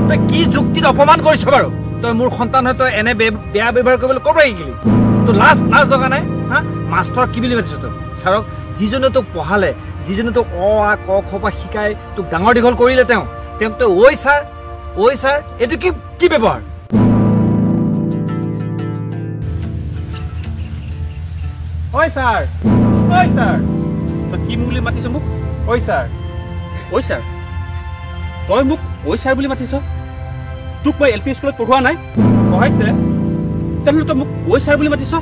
তই কি যুক্তিত অপমান কৰিছ বাৰু তই মোৰ সন্তান হয় তই এনে বেয়া ব্যৱহাৰ কৰিবলৈ ক'ব আহিলি তো লাজ দৰকাৰ নাই হা মাষ্টৰ কি বুলি মাতিছ তই ছাৰক যিজনে তোক পঢ়ালে যিজনে তোক অ আ ক খ পৰা শিকাই তোক ডাঙৰ দীঘল কৰিলে তেওঁক তই ঐ ছাৰ এইটো কি ব্যৱহাৰ ঐ ছাৰ তই কি বুলি মাতিছ মোক ঐ ছাৰ তই মোক ঐ ছাৰ বুলি মাতিছ তোক মই LP স্কুলত পঢ়োৱা নাই পঢ়াইছে তেনেহ'লে তই মোক ঐ ছাৰ বুলি মাতিছ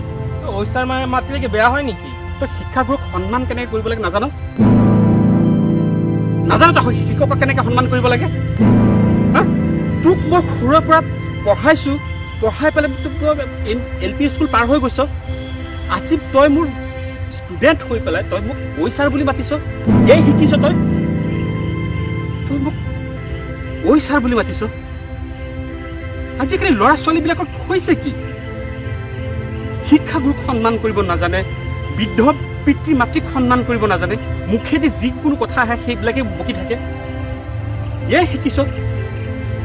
ঐ ছাৰ মানে মাতিলে কি বেয়া হয় নেকি তই শিক্ষাগুৰুক সন্মান কেনেকৈ কৰিব লাগে নাজানো তই শিক্ষকক কেনেকৈ সন্মান কৰিব লাগে হা তোক মই সৰুৰে পৰা পঢ়াই পেলাই তোক LP স্কুল পাৰ হৈ গৈছ আজি তই মোৰ ষ্টুডেণ্ট হৈ পেলাই তই মোক ঐ ছাৰ বুলি মাতিছ এই শিকিছ তই মোক ঐ ছাৰ বুলি মাতিছ আজিকালি ল'ৰা ছোৱালীবিলাকৰ হৈছে কি শিক্ষাগুৰুক সন্মান কৰিব নাজানে বৃদ্ধ পিতৃ মাতৃক সন্মান কৰিব নাজানে মুখেদি যিকোনো কথা আহে সেইবিলাকে বকি থাকে এই শিকিছ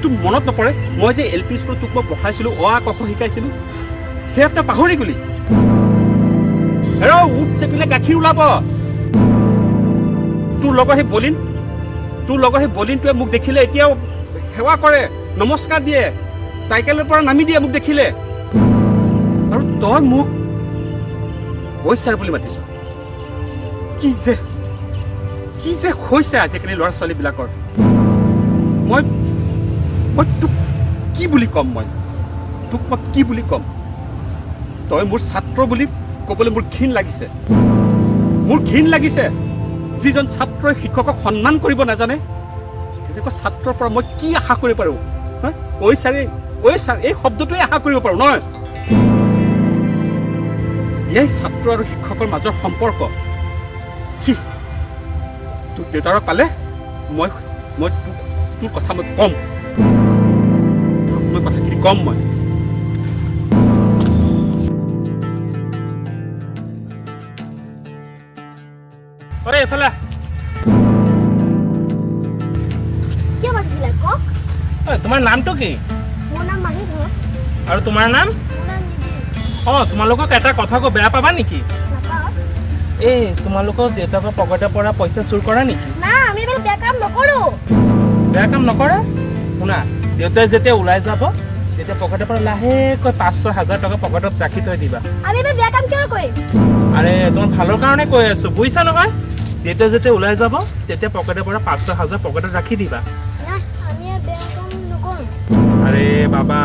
তোক মনত নপৰে মই যে LP স্কুলত তোক মই পঢ়াইছিলোঁ অ আ ক খ শিকাইছিলোঁ সেয়া তই পাহৰি গলি উঠ চেপিলে গাখীৰ ওলাব তোৰ লগৰ সেই বলিনটোৱে মোক দেখিলে এতিয়াও সেৱা কৰে নমস্কাৰ দিয়ে চাইকেলৰ পৰা নামি দিয়ে মোক দেখিলে আৰু তই মোক ঐ ছাৰ বুলি মাতিছ কি যে হৈছে আজিকালি ল'ৰা ছোৱালীবিলাকৰ মই তোক কি বুলি ক'ম মই তই মোৰ ছাত্ৰ বুলি ক'বলৈ মোৰ ঘিণ লাগিছে যিজন ছাত্ৰই শিক্ষকক সন্মান কৰিব নাজানে তেনেকুৱা ছাত্ৰৰ পৰা মই কি আশা কৰিব পাৰোঁ ঐ ছাৰ এই শব্দটোৱে আশা কৰিব পাৰোঁ নহয় এই ছাত্ৰ আৰু শিক্ষকৰ মাজৰ সম্পৰ্ক তোৰ দেউতাৰক পালে মই তোৰ কথা মই ক'ম কথাখিনি ক'ম মই এফালে তোমাৰ নামটো কি আৰু তোমাৰ নাম তোমালোকক এটা কথা কওঁ বেয়া পাবা নেকি এই তোমালোকৰ দেউতাকৰ পকেটৰ পৰা পইচা চুৰ কৰা নেকি বেয়া কাম নকৰা শুনা দেউতাই যেতিয়া ওলাই যাব তেতিয়া পকেটৰ পৰা লাহেকৈ 500,000 টকা পকেটত ৰাখি থৈ দিবা আৰে তোমাৰ ভালৰ কাৰণে কৈ আছো বুজিছা নহয় দেউতাই যেতিয়া ওলাই যাব তেতিয়া পকেটৰ পৰা 500,000 পকেটত ৰাখি দিবা আৰে বাবা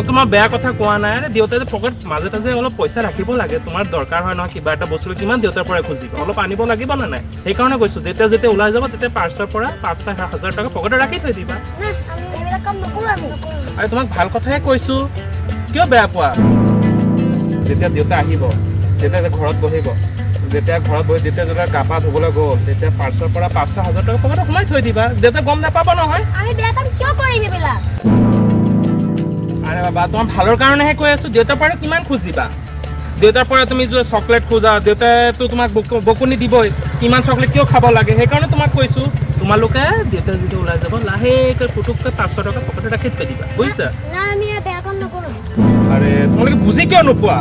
তোমাক বেয়া কথা কোৱা নাই দেউতাই যে পকেট মাজে অলপ পইচা ৰাখিব লাগে তোমাৰ দৰকাৰ হয় নহয় কিবা এটা বস্তু কিমান দেউতাৰ পৰা খুজিব অলপ আনিব লাগিব না নাই সেইকাৰণে কৈছো যেতিয়া ওলাই যাব তেতিয়া 500 পৰা 500,000 টকা পকেটত ৰাখি থৈ দিবা আৰে তোমাক ভাল কথাই কৈছো কিয় বেয়া পোৱা যেতিয়া দেউতা আহিব যেতিয়া ঘৰত বহিব যেতিয়া গা পা ধুবলৈ গ'ল তেতিয়া 500 পৰা 500,000 টকা পকেটত সোমাই থৈ দিবা দেউতা গম নাপাব নহয় আৰে বাবা তোমাৰ ভালৰ কাৰণেহে কৈ আছো দেউতাৰ পৰা কিমান খুজিবা দেউতাৰ পৰা তুমি যে চকলেট খোজা দেউতাইতো তোমাক বকুনি দিবই কিমান চকলেট কিয় খাব লাগে সেইকাৰণে তোমাক কৈছো তোমালোকে দেউতা যেতিয়া ওলাই যাব লাহেকৈ পুটুককৈ 500 টকা পকেটত ৰাখি থৈ দিবা বুজিছা আৰে তোমালোকে বুজি কিয় নোপোৱা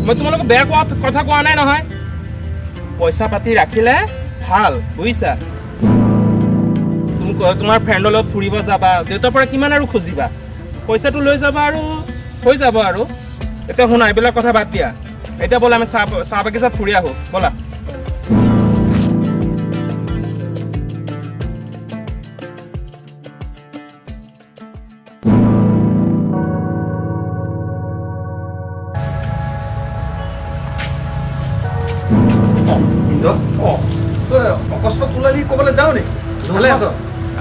মই তোমালোকক বেয়া কথা কোৱা নাই নহয় পইচা পাতি ৰাখিলে ভাল বুজিছা তোমাৰ ফ্ৰেণ্ডৰ লগত ফুৰিব যাবা দেউতাৰ পৰা কিমান আৰু খুজিবা পইচাটো লৈ যাবা আৰু হৈ যাব আৰু এতিয়া শুনা এইবিলাক কথা বাদ দিয়া এতিয়া ব'লা আমি চাহ বাগিচাত ফুৰি আহোঁ ব'লা অকস্মাত ওলালি ক'বলৈ যাওঁ নে ভালে আছ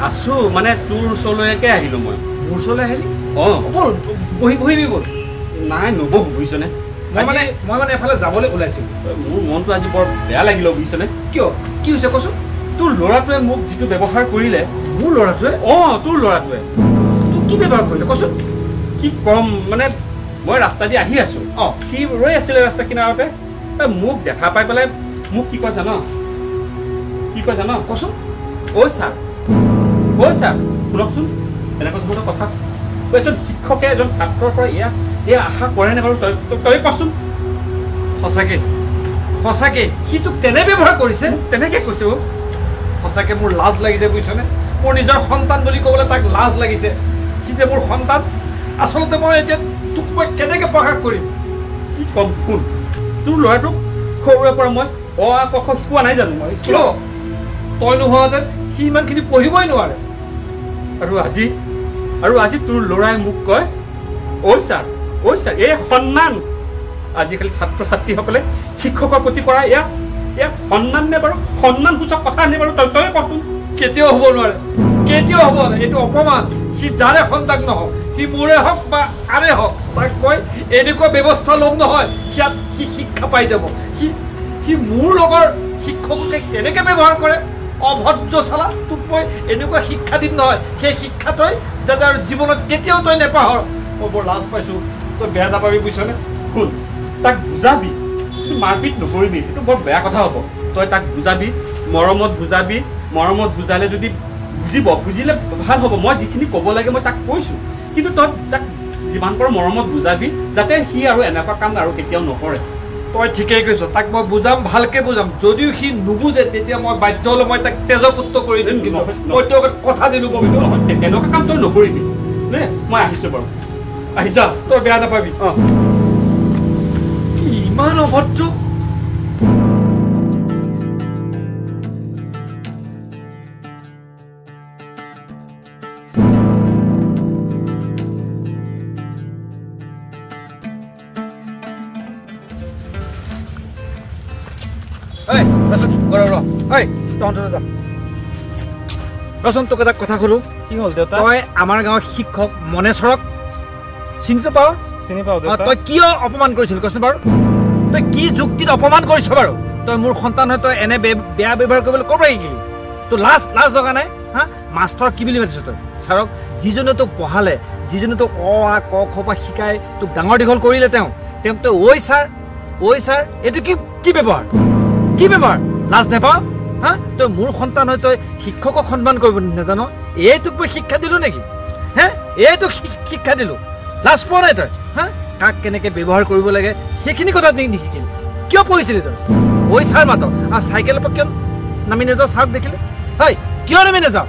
আছো মানে তোৰ ওচৰলৈকে আহিলো মই মোৰ ওচৰলৈ আহিলি ব'ল বহিবি ব'ল নাই নবহো বুজিছনে মই মানে এফালে যাবলৈ ওলাইছিলোঁ মোৰ মনটো আজি বৰ বেয়া লাগিল বুজিছনে কিয় কি হৈছে কচোন তোৰ ল'ৰাটোৱে মোক যিটো ব্যৱহাৰ কৰিলে মোৰ ল'ৰাটোৱে তোৰ ল'ৰাটোৱে তোক কি ব্যৱহাৰ কৰিলে কচোন কি কম মানে মই ৰাস্তা দি আহি আছো সি ৰৈ আছিলে ৰাস্তা কিনাৰতে মোক দেখা পাই পেলাই মোক কি কয় জান কচোন ঐ ছাৰ ঐ ছাৰ শুনকচোন এনেকুৱা ধৰণৰ কথা এজন শিক্ষকে এজন ছাত্ৰৰ পৰা এয়া আশা কৰেনে বাৰু তই কচোন সঁচাকে সি তোক তেনে ব্যৱহাৰ কৰিছে তেনেকৈ কৈছে সঁচাকে মোৰ লাজ লাগিছে বুজিছনে মোৰ নিজৰ সন্তান বুলি ক'বলৈ তাক লাজ লাগিছে সি যে মোৰ সন্তান আচলতে মই এতিয়া তোক মই কেনেকৈ প্ৰকাশ কৰিম কি ক'ম শুন তোৰ ল'ৰাটোক সৰুৰে পৰা মই অ আ ক খ শিকোৱা নাই জানো মই কিয় তই নোহোৱাহেঁতেন সি ইমানখিনি পঢ়িবই নোৱাৰে আৰু আজি তোৰ ল'ৰাই মোক কয় ঐ ছাৰ এই সন্মান আজিকালি ছাত্ৰ ছাত্ৰীসকলে শিক্ষকৰ প্ৰতি কৰা এয়া সন্মান নে বাৰু সন্মানসূচক কথা নে বাৰু তই কচোন কেতিয়াও হ'ব নোৱাৰে এইটো অপমান সি যাৰে সন্তান নহওক সি মোৰে হওক বা আৰে হওক তাক কয় এনেকুৱা ব্যৱস্থা ল'ম নহয় সি শিক্ষা পাই যাব সি মোৰ লগৰ শিক্ষককে কেনেকৈ ব্যৱহাৰ কৰে অভদ্ৰ চালা তোক মই এনেকুৱা শিক্ষা দিম নহয় সেই শিক্ষা তই যাতে আৰু জীৱনত কেতিয়াও তই নেপাহৰ মই বৰ লাজ পাইছোঁ তই বেয়া নাপাবি বুজিছনে শুন তাক বুজাবি মাৰপিট নকৰিবি এইটো বৰ বেয়া কথা হ'ব তই তাক বুজাবি মৰমত বুজালে যদি বুজিলে ভাল হ'ব মই যিখিনি ক'ব লাগে মই তাক কৈছোঁ কিন্তু তই তাক যিমান পাৰ মৰমত বুজাবি যাতে সি আৰু এনেকুৱা কাম আৰু কেতিয়াও নকৰে তই ঠিকেই কৈছ তাক মই বুজাম ভালকৈ বুজাম যদিও সি নুবুজে তেতিয়া মই বাধ্য হ'লে মই তাক তেজপুত্ৰ কৰি দিম কিন্তু মই তোক কথা দিলোঁ তেনেকুৱা কাম তই নকৰিবি নে মই আহিছোঁ বাৰু আহি যা তই বেয়া নাপাবি ইমান অভদ্ৰ ৰচোন তোক এটা কথা ক'লো কি হ'ল দেউতা তই আমাৰ গাঁৱৰ শিক্ষক মনেশ্বৰক চিনি পাওঁ তই কিয় অপমান কৰিছিল কচোন বাৰু তই কি যুক্তিত অপমান কৰিছ বাৰু তই মোৰ সন্তান হৈ তই এনে বেয়া ব্যৱহাৰ কৰিবলৈ ক'ৰ পৰা শিকিলি তোৰ লাজ লগা নাই হা মাষ্টৰ কি বুলি মাতিছ তই ছাৰক যিজনে তোক পঢ়ালে যিজনে তোক অ আ ক খ পৰা শিকাই তোক ডাঙৰ দীঘল কৰিলে তেওঁক তই ঐ ছাৰ এইটো কি ব্যৱহাৰ লাজ নাপাওঁ হা তই মোৰ সন্তান হৈ তই শিক্ষকক সন্মান কৰিব নাজানো তোক মই শিক্ষা দিলোঁ নেকি হে তোক শিক্ষা দিলোঁ লাজ পোৱা নাই তই হা কাক কেনেকৈ ব্যৱহাৰ কৰিব লাগে সেইখিনি কথা নিশিকিলি কিয় পঢ়িছিলি তই ঐ ছাৰ মাত আৰু চাইকেলৰ পৰা কিয় নামি নাযাওঁ ছাৰক দেখিলে হয় কিয় নামি নাযাওঁ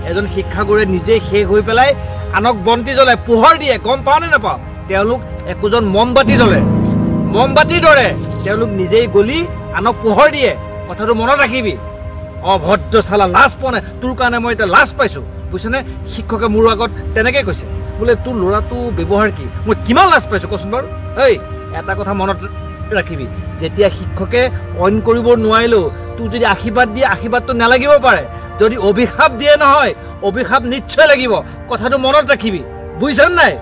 এজন শিক্ষাগুৰুৱে নিজে শেষ হৈ পেলাই আনক বন্তি জ্বলাই পোহৰ দিয়ে গম পাওঁ নে নাপাওঁ তেওঁলোক একোজন মমবাতিৰ দৰে তেওঁলোক নিজেই গলি আনক পোহৰ দিয়ে কথাটো মনত ৰাখিবি অভদ্ৰ চালা লাজ পোৱা নাই তোৰ কাৰণে মই এতিয়া লাজ পাইছোঁ বুজিছনে শিক্ষকে মোৰ আগত তেনেকৈ কৈছে বোলে তোৰ ল'ৰাটো ব্যৱহাৰ কি মই কিমান লাজ পাইছোঁ কচোন বাৰু এটা কথা মনত ৰাখিবি যেতিয়া শিক্ষকে অইন কৰিব নোৱাৰিলেও তোৰ যদি আশীৰ্বাদ দিয়ে আশীৰ্বাদটো নালাগিব পাৰে যদি অভিশাপ দিয়ে নহয় অভিশাপ নিশ্চয় লাগিব কথাটো মনত ৰাখিবি বুজিছনে নাই